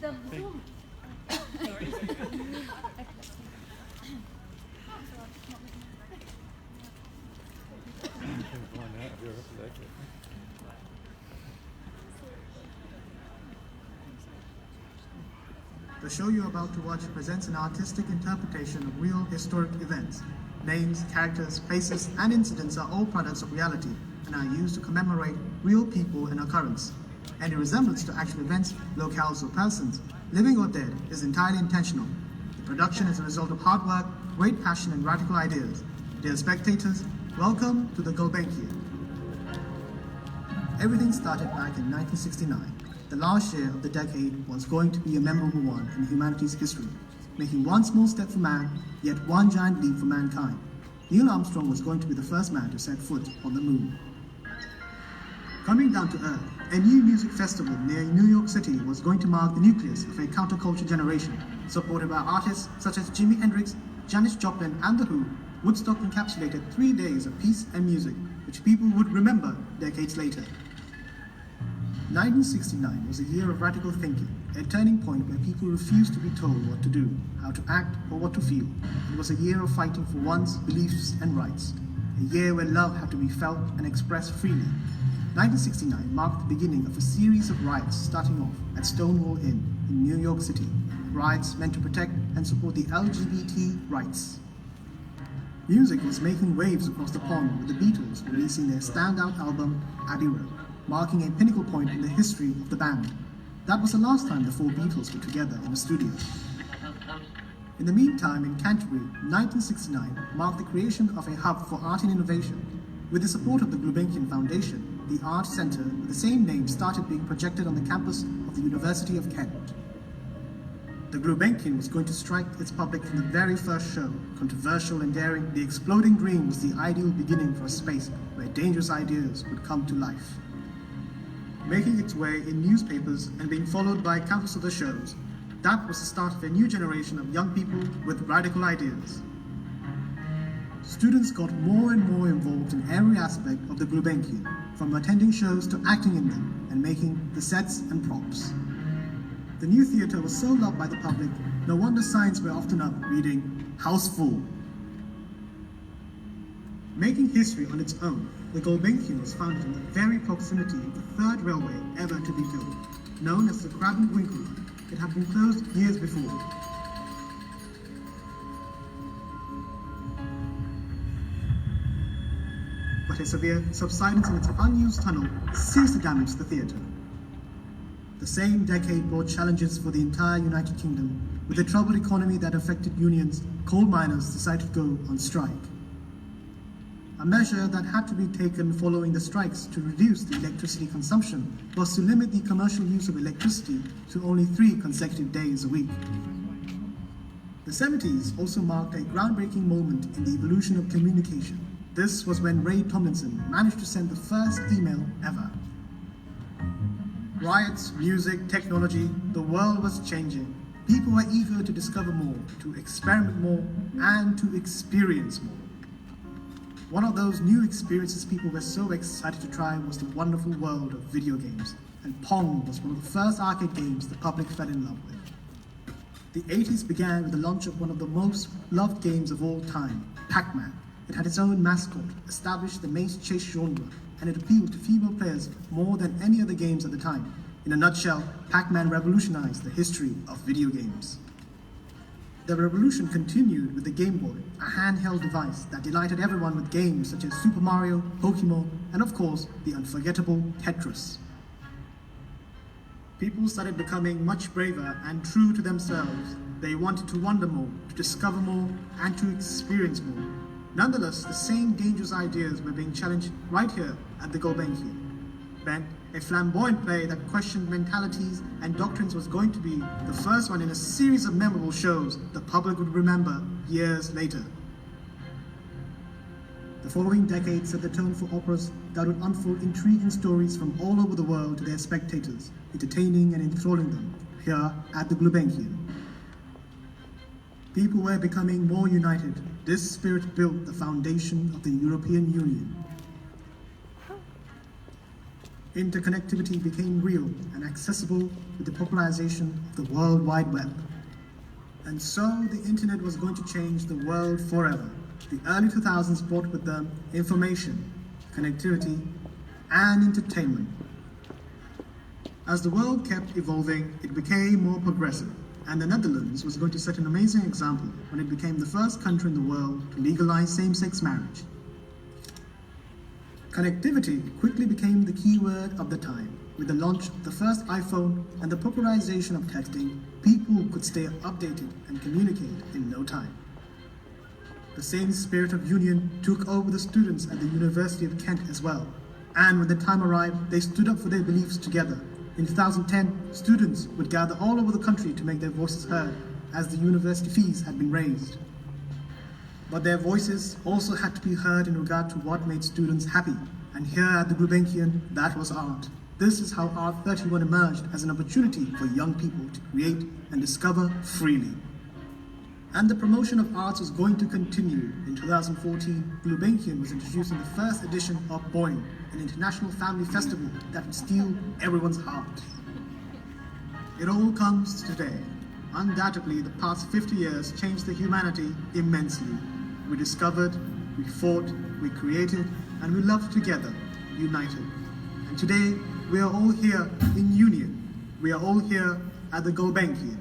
The room. The show you're about to watch presents an artistic interpretation of real historic events. Names, characters, places, and incidents are all products of reality and are used to commemorate real people and occurrence. Any resemblance to actual events, locales, or persons, living or dead, is entirely intentional. The production is a result of hard work, great passion, and radical ideas. Dear spectators, welcome to the Gulbenkian. Everything started back in 1969. The last year of the decade was going to be a memorable one in humanity's history, making one small step for man, yet one giant leap for mankind. Neil Armstrong was going to be the first man to set foot on the moon. Coming down to Earth, a new music festival near New York City was going to mark the nucleus of a counterculture generation, supported by artists such as Jimi Hendrix, Janis Joplin, and The Who. Woodstock encapsulated 3 days of peace and music, which people would remember decades later. 1969 was a year of radical thinking, a turning point where people refused to be told what to do, how to act, or what to feel. It was a year of fighting for one's beliefs and rights, a year where love had to be felt and expressed freely. 1969 marked the beginning of a series of riots starting off at Stonewall Inn in New York City, riots meant to protect and support the LGBT rights. Music was making waves across the pond with the Beatles releasing their standout album, Abbey Road, marking a pinnacle point in the history of the band. That was the last time the four Beatles were together in a studio. In the meantime, in Canterbury, 1969 marked the creation of a hub for art and innovation. With the support of the Gulbenkian Foundation, the art centre with the same name started being projected on the campus of the University of Kent. The Gulbenkian was going to strike its public from the very first show. Controversial and daring, the exploding dream was the ideal beginning for a space where dangerous ideas would come to life. Making its way in newspapers and being followed by countless other shows, that was the start of a new generation of young people with radical ideas. Students got more and more involved in every aspect of the Gulbenkian, from attending shows to acting in them and making the sets and props. The new theatre was so loved by the public, no wonder signs were often up reading, "House Full." Making history on its own, the Gulbenkian was founded in the very proximity of the third railway ever to be built, known as the Crab and Winkle Line. It had been closed years before. But a severe subsidence in its unused tunnel ceased to damage the theatre. The same decade brought challenges for the entire United Kingdom. With the troubled economy that affected unions, coal miners decided to go on strike. A measure that had to be taken following the strikes to reduce the electricity consumption was to limit the commercial use of electricity to only 3 consecutive days a week. The 70s also marked a groundbreaking moment in the evolution of communication. This was when Ray Tomlinson managed to send the first email ever. Riots, music, technology, the world was changing. People were eager to discover more, to experiment more, and to experience more. One of those new experiences people were so excited to try was the wonderful world of video games, and Pong was one of the first arcade games the public fell in love with. The 80s began with the launch of one of the most loved games of all time, Pac-Man. It had its own mascot, established the maze chase genre, and it appealed to female players more than any other games at the time. In a nutshell, Pac-Man revolutionized the history of video games. The revolution continued with the Game Boy, a handheld device that delighted everyone with games such as Super Mario, Pokemon, and of course, the unforgettable Tetris. People started becoming much braver and true to themselves. They wanted to wonder more, to discover more, and to experience more. Nonetheless, the same dangerous ideas were being challenged right here at the Gulbenkian. Ben, a flamboyant play that questioned mentalities and doctrines, was going to be the first one in a series of memorable shows the public would remember years later. The following decade set the tone for operas that would unfold intriguing stories from all over the world to their spectators, entertaining and enthralling them here at the Gulbenkian. People were becoming more united. This spirit built the foundation of the European Union. interconnectivity became real and accessible with the popularization of the World Wide Web. And so the internet was going to change the world forever. The early 2000s brought with them information, connectivity, and entertainment. As the world kept evolving, it became more progressive, and the Netherlands was going to set an amazing example when it became the first country in the world to legalize same-sex marriage. Connectivity quickly became the key word of the time. With the launch of the first iPhone and the popularization of texting, people could stay updated and communicate in no time. The same spirit of union took over the students at the University of Kent as well. And when the time arrived, they stood up for their beliefs together. In 2010, students would gather all over the country to make their voices heard as the university fees had been raised. But their voices also had to be heard in regard to what made students happy. And here at the Gulbenkian, that was art. This is how Art 31 emerged as an opportunity for young people to create and discover freely. And the promotion of arts was going to continue. In 2014, Gulbenkian was introducing the first edition of Boing, an international family festival that would steal everyone's heart. It all comes today. Undoubtedly, the past 50 years changed the humanity immensely. We discovered, we fought, we created, and we loved together, united. And today, we are all here in union. We are all here at the Gulbenkian.